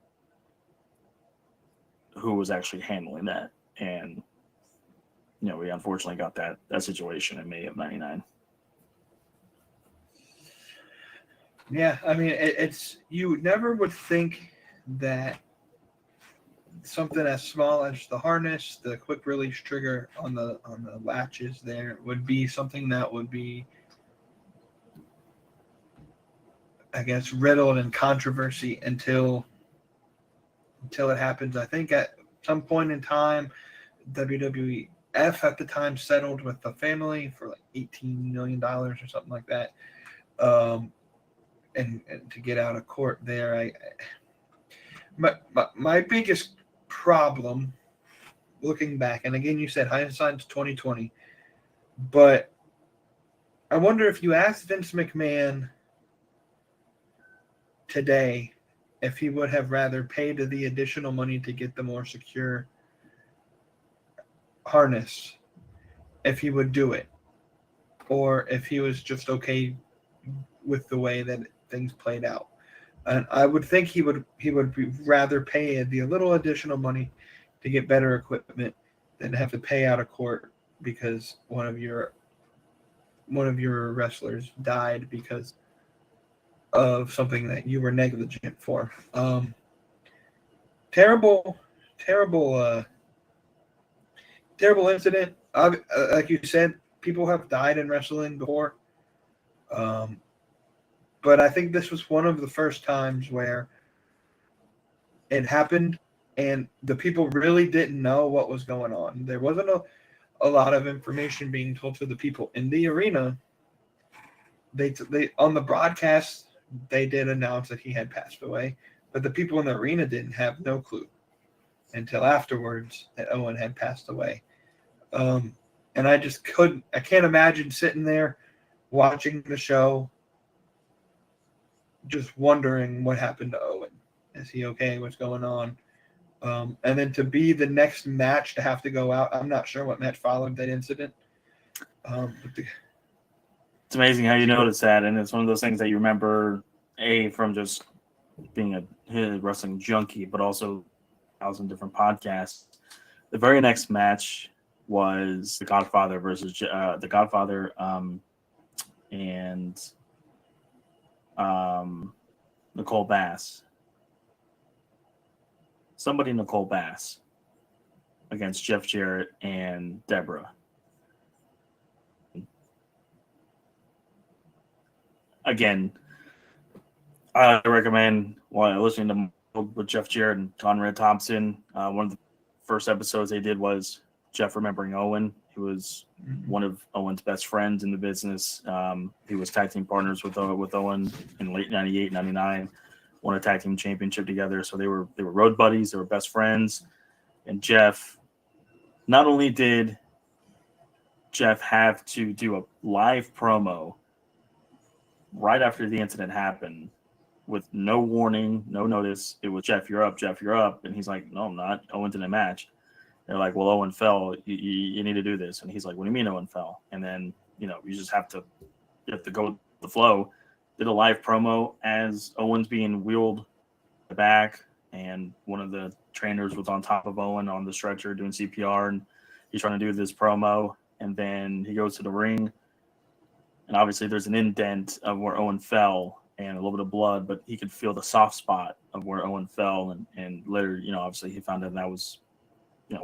S2: who was actually handling that. And we unfortunately got that situation in May of 99.
S1: Yeah, I mean, it's you never would think that something as small as the harness, the quick release trigger on the latches there, would be something that would be, I guess, riddled in controversy until it happens. I think at some point in time, WWF at the time settled with the family for like $18 million or something like that. And to get out of court there, my biggest problem looking back, and again, you said hindsight's 2020, but I wonder if you asked Vince McMahon today if he would have rather paid the additional money to get the more secure harness, if he would do it, or if he was just okay with the way that things played out. And I would think he would rather pay the little additional money to get better equipment than have to pay out of court because one of your wrestlers died because of something that you were negligent for. Terrible incident. Like you said, people have died in wrestling before. But I think this was one of the first times where it happened and the people really didn't know what was going on. There wasn't a lot of information being told to the people in the arena. They on the broadcast, they did announce that he had passed away, but the people in the arena didn't have no clue until afterwards that Owen had passed away. And I can't imagine sitting there watching the show just wondering what happened to Owen. Is he okay? What's going on? And then to be the next match to have to go out. I'm not sure what match followed that incident.
S2: It's amazing how you notice that, and it's one of those things that you remember, from just being a wrestling junkie, but also 1,000 different podcasts. The very next match was The Godfather versus The Godfather and Nicole Bass. Nicole Bass against Jeff Jarrett and Deborah. Again, I recommend listening to with Jeff Jarrett and Conrad Thompson. One of the first episodes they did was Jeff remembering Owen, who was one of Owen's best friends in the business. He was tag team partners with Owen in late 98, 99, won a tag team championship together. So they were road buddies. They were best friends. And Jeff, not only did Jeff have to do a live promo right after the incident happened with no warning, no notice. It was Jeff, you're up, Jeff, you're up. And he's like, no, I'm not. Owen's in a match. They're like, well, Owen fell. You need to do this. And he's like, what do you mean Owen fell? And then, you just have to go with the flow. Did a live promo as Owen's being wheeled back, and one of the trainers was on top of Owen on the stretcher doing CPR, and he's trying to do this promo. And then he goes to the ring, and obviously there's an indent of where Owen fell and a little bit of blood, but he could feel the soft spot of where Owen fell. And later, obviously he found out that was,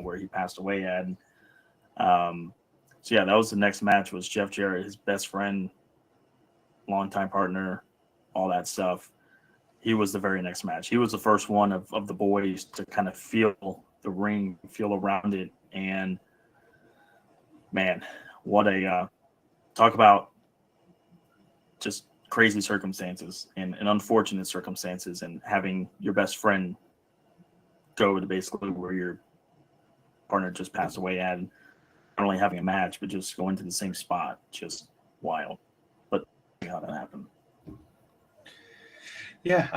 S2: where he passed away at. And, so yeah, that was the next match, was Jeff Jarrett, his best friend, longtime partner, all that stuff. He was the very next match. He was the first one of the boys to kind of feel the ring, feel around it. And man, what a talk about just crazy circumstances and unfortunate circumstances, and having your best friend go to basically where your partner just passed away at, and not only having a match, but just going to the same spot. Just wild. But how that happened.
S1: Yeah,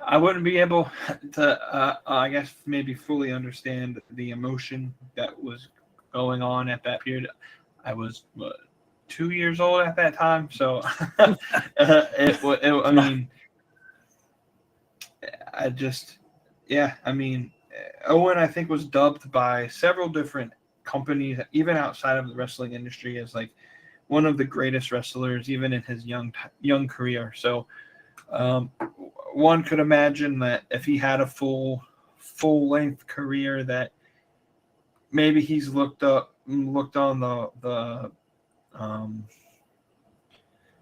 S1: I wouldn't be able to, I guess, maybe fully understand the emotion that was going on at that period. I was 2 years old at that time, so I mean, Owen, I think, was dubbed by several different companies, even outside of the wrestling industry, as like one of the greatest wrestlers, even in his young career. So one could imagine that if he had a full length career, that maybe he's looked on the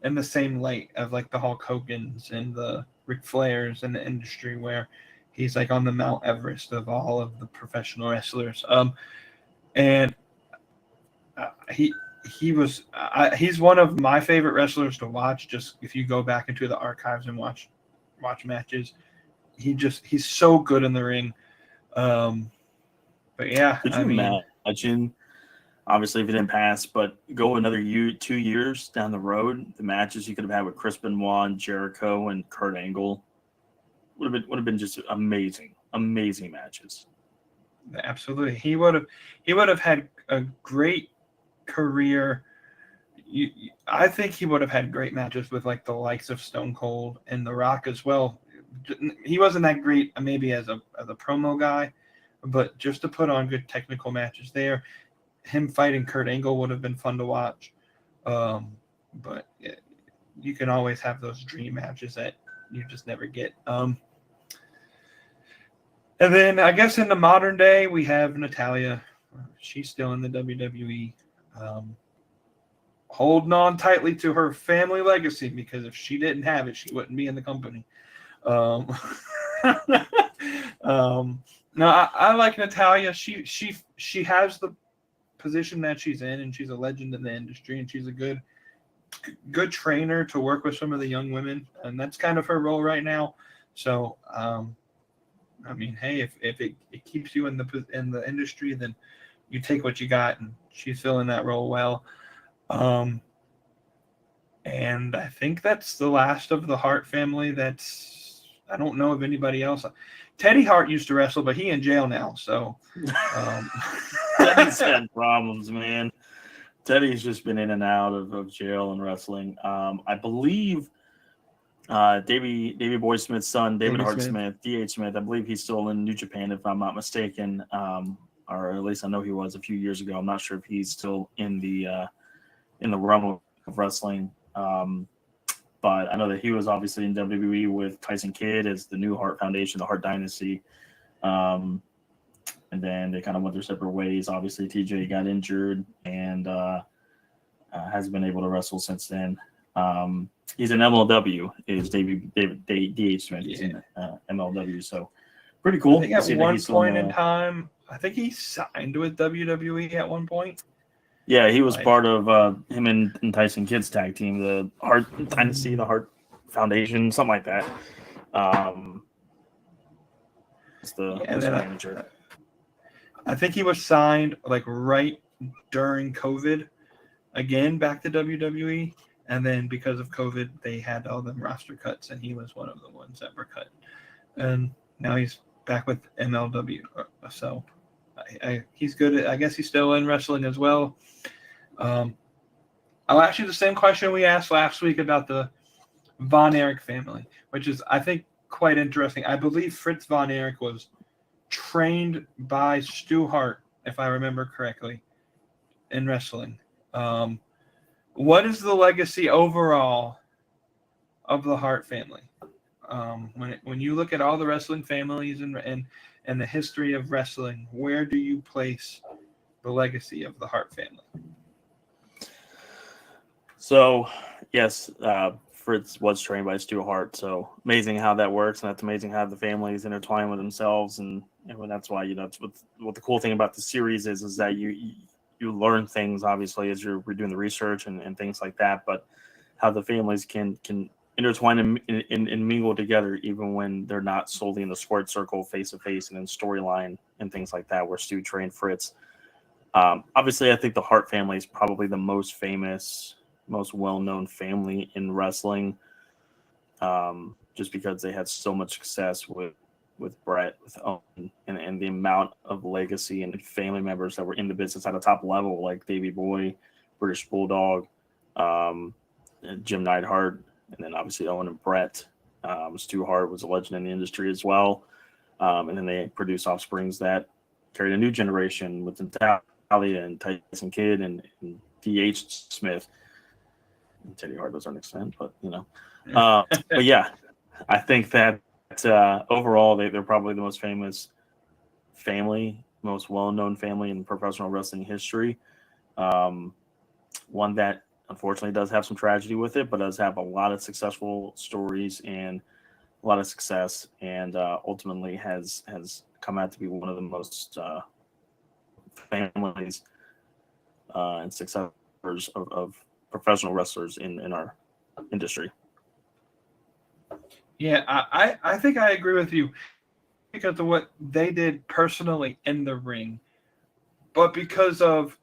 S1: in the same light of like the Hulk Hogan's and the Ric Flairs in the industry, where he's like on the Mount Everest of all of the professional wrestlers. And he's one of my favorite wrestlers to watch. Just if you go back into the archives and watch matches, he's so good in the ring. But yeah,
S2: could you imagine? Obviously, if it didn't pass, but go another 2 years down the road, the matches you could have had with Chris Benoit and Jericho and Kurt Angle would have been just amazing matches.
S1: Absolutely, he would have had a great career. I think he would have had great matches with like the likes of Stone Cold and The Rock as well. He wasn't that great maybe as a promo guy, but just to put on good technical matches there. Him fighting Kurt Angle would have been fun to watch. But you can always have those dream matches that you just never get. And then I guess in the modern day, we have Natalya. She's still in the WWE, holding on tightly to her family legacy, because if she didn't have it, she wouldn't be in the company. No, I like Natalya. She has the position that she's in, and she's a legend in the industry, and she's a good trainer to work with some of the young women, and that's kind of her role right now. So I mean, hey, if it keeps you in the industry, then you take what you got, and she's filling that role well. And I think that's the last of the Hart family. I don't know of anybody else. Teddy Hart used to wrestle, but he's in jail now. So
S2: Teddy's had problems, man. Teddy's just been in and out of jail and wrestling. I believe Davey Boy Smith's son, David
S1: Davey
S2: Hart
S1: Smith.
S2: Smith, D.H. Smith. I believe he's still in New Japan, if I'm not mistaken, or at least I know he was a few years ago. I'm not sure if he's still in the realm of wrestling. But I know that he was obviously in WWE with Tyson Kidd as the new Hart Foundation, the Hart Dynasty. And then they kind of went their separate ways. Obviously, TJ got injured and hasn't been able to wrestle since then. He's in MLW. Is D.H. Smith? He's in MLW. So pretty cool.
S1: I think at one point in time, I think he signed with WWE at one point.
S2: Yeah, he was part of him and Tyson Kidd's tag team, the Hart Dynasty, the Hart Foundation, something like that. It's the manager.
S1: I think he was signed like right during COVID, again back to WWE, and then because of COVID, they had all them roster cuts, and he was one of the ones that were cut. And now he's back with MLW. So he's good. I guess he's still in wrestling as well. I'll ask you the same question we asked last week about the Von Erich family, which is, I think, quite interesting. I believe Fritz Von Erich was trained by Stu Hart, if I remember correctly, in wrestling. What is the legacy overall of the Hart family? When you look at all the wrestling families and the history of wrestling, where do you place the legacy of the Hart family?
S2: So, yes, Fritz was trained by Stu Hart. So amazing how that works, and that's amazing how the families intertwine with themselves, and that's why that's what the cool thing about the series is that you learn things obviously as you're doing the research and things like that, but how the families can intertwine and mingle together even when they're not solely in the sports circle face to face and in storyline and things like that, where Stu trained Fritz. Obviously, I think the Hart family is probably the most famous, most well-known family in wrestling, just because they had so much success with Brett, with Owen, and the amount of legacy and family members that were in the business at a top level, like Davey Boy, British Bulldog, Jim Neidhart, and then obviously Owen and Brett. Stu Hart was a legend in the industry as well. And then they produced offsprings that carried a new generation with Natalia and Tyson Kidd and D.H. Smith. And Teddy Hart does an extent, but but yeah, I think that overall they're probably the most famous family, most well-known family in professional wrestling history. One that unfortunately does have some tragedy with it, but does have a lot of successful stories and a lot of success, and ultimately has come out to be one of the most families and successors of professional wrestlers in our industry.
S1: Yeah, I think I agree with you because of what they did personally in the ring, but because of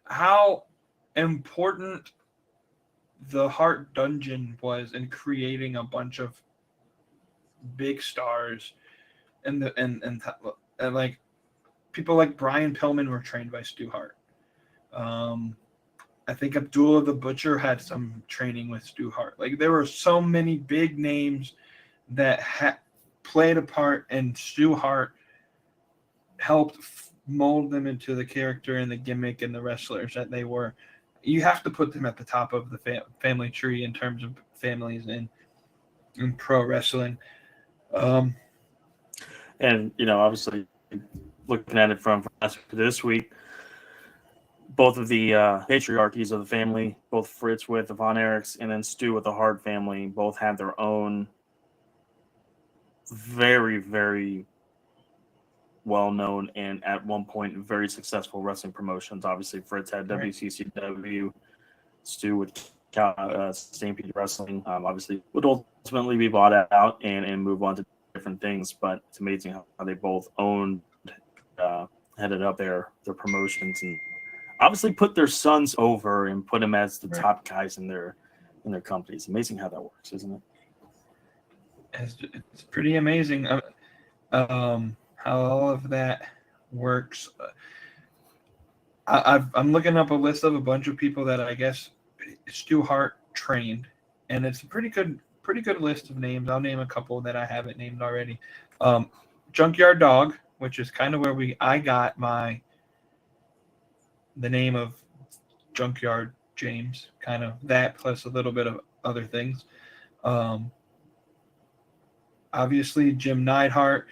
S1: how important the Hart Dungeon was in creating a bunch of big stars, and like people like Brian Pillman were trained by Stu Hart. I think Abdullah the Butcher had some training with Stu Hart. Like there were so many big names that played a part, and Stu Hart helped mold them into the character and the gimmick and the wrestlers that they were. You have to put them at the top of the family tree in terms of families in pro wrestling.
S2: And obviously, looking at it from last week to this week, both of the patriarchies of the family, both Fritz with the Von Erichs and then Stu with the Hart family, both had their own very, very well-known and at one point very successful wrestling promotions. Obviously, Fritz had WCCW, Stu with Stampede Wrestling. Obviously, would ultimately be bought out and move on to different things. But it's amazing how they both owned, headed up their promotions, and obviously put their sons over and put them as the top guys in their companies. Amazing how that works, isn't it?
S1: It's pretty amazing how all of that works. I'm looking up a list of a bunch of people that I guess Stu Hart trained, and it's a pretty good pretty good list of names. I'll name a couple that I haven't named already. Junkyard Dog, which is kind of where I got the name of Junkyard James, kind of that plus a little bit of other things. Obviously, Jim Neidhart.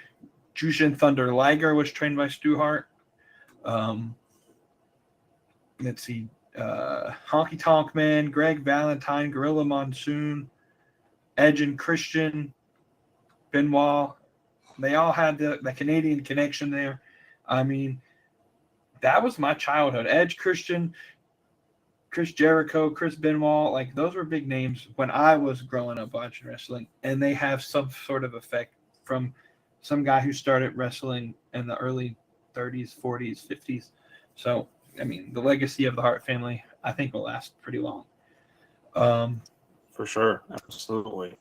S1: Jushin Thunder Liger was trained by Stu Hart. Let's see. Honky Tonk Man, Greg Valentine, Gorilla Monsoon, Edge and Christian, Benoit. They all had the Canadian connection there. I mean, that was my childhood. Edge, Christian, Chris Jericho, Chris Benoit, like those were big names when I was growing up watching wrestling, and they have some sort of effect from some guy who started wrestling in the early 30s, 40s, 50s. So, I mean, the legacy of the Hart family, I think, will last pretty long.
S2: For sure, absolutely.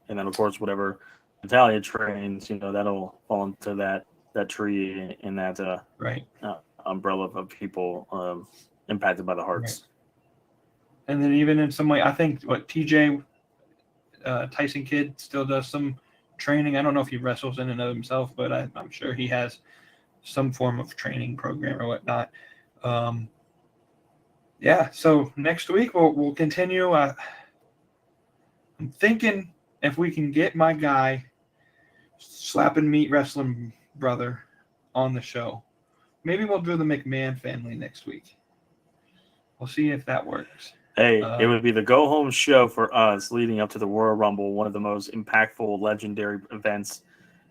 S2: And then, of course, whatever Natalia trains, that'll fall into that tree and that
S1: right
S2: umbrella of people impacted by the Harts.
S1: Right. And then even in some way, I think TJ Tyson Kidd still does some training. I don't know if he wrestles in and of himself, but I'm sure he has some form of training program or whatnot. So next week we'll continue. I'm thinking if we can get my guy, Slapping Meat Wrestling brother, on the show, maybe we'll do the McMahon family next week. We'll see if that works.
S2: Hey, it would be the go-home show for us leading up to the Royal Rumble, one of the most impactful, legendary events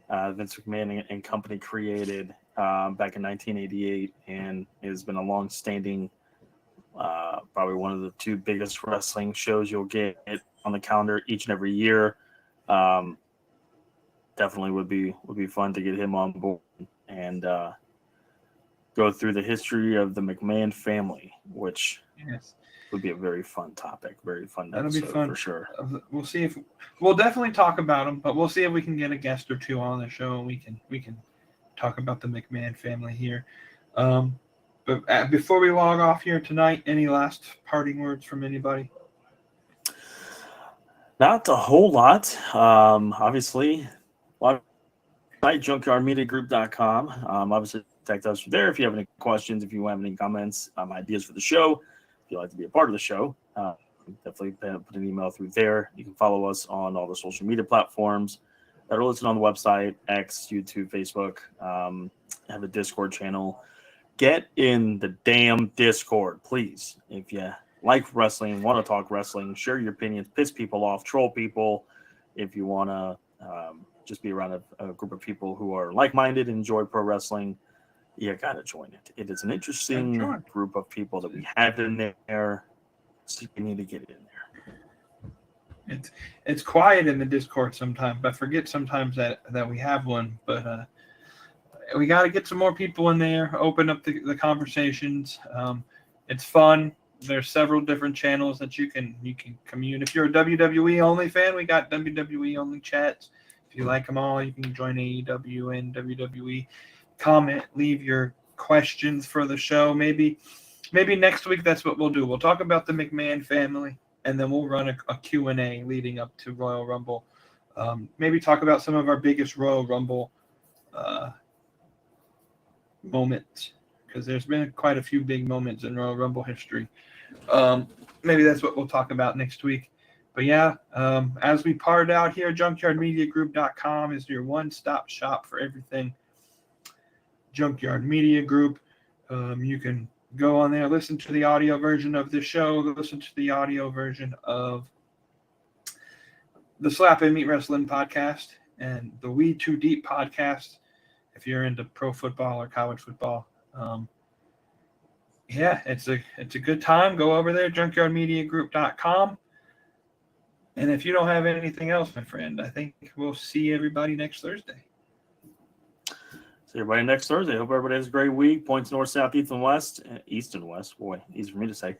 S2: Vince McMahon and company created back in 1988, and it has been a long-standing, probably one of the two biggest wrestling shows you'll get on the calendar each and every year. Definitely would be fun to get him on board and go through the history of the McMahon family, which would be a very fun topic, very fun episode. That'll be fun for sure.
S1: We'll see if we'll definitely talk about them, but we'll see if we can get a guest or two on the show and we can talk about the McMahon family here. But before we log off here tonight, any last parting words from anybody?
S2: Not a whole lot. Obviously, junkyardmediagroup.com. Obviously, contact us there if you have any questions, if you have any comments, ideas for the show. If you'd like to be a part of the show, definitely put an email through there. You can follow us on all the social media platforms that are listed on the website, X, YouTube, Facebook. Have a Discord channel. Get in the damn Discord, please. If you like wrestling, want to talk wrestling, share your opinions, piss people off, troll people. If you want to just be around a group of people who are like-minded and enjoy pro wrestling, you got to join it. It is an interesting group of people that we have in there, so you need to get in there.
S1: It's quiet in the Discord sometimes. I forget sometimes that we have one, but we got to get some more people in there, open up the conversations. It's fun. There's several different channels that you can commune. If you're a WWE only fan, we got WWE only chats. If you like them all, you can join AEW and WWE. Comment, leave your questions for the show. Maybe next week that's what we'll do. We'll talk about the McMahon family, and then we'll run a Q&A leading up to Royal Rumble. Maybe talk about some of our biggest Royal Rumble moments, because there's been quite a few big moments in Royal Rumble history. Maybe that's what we'll talk about next week. But as we part out here, junkyardmediagroup.com is your one-stop shop for everything Junkyard Media Group. You can go on there, listen to the audio version of the show, listen to the audio version of the Slap and Meat Wrestling podcast and the We Too Deep podcast if you're into pro football or college football. It's a good time. Go over there, junkyardmediagroup.com. And if you don't have anything else, my friend, I think we'll see everybody next Thursday.
S2: See everybody next Thursday. Hope everybody has a great week. Points north, south, east, and west. East and west. Boy, easy for me to say.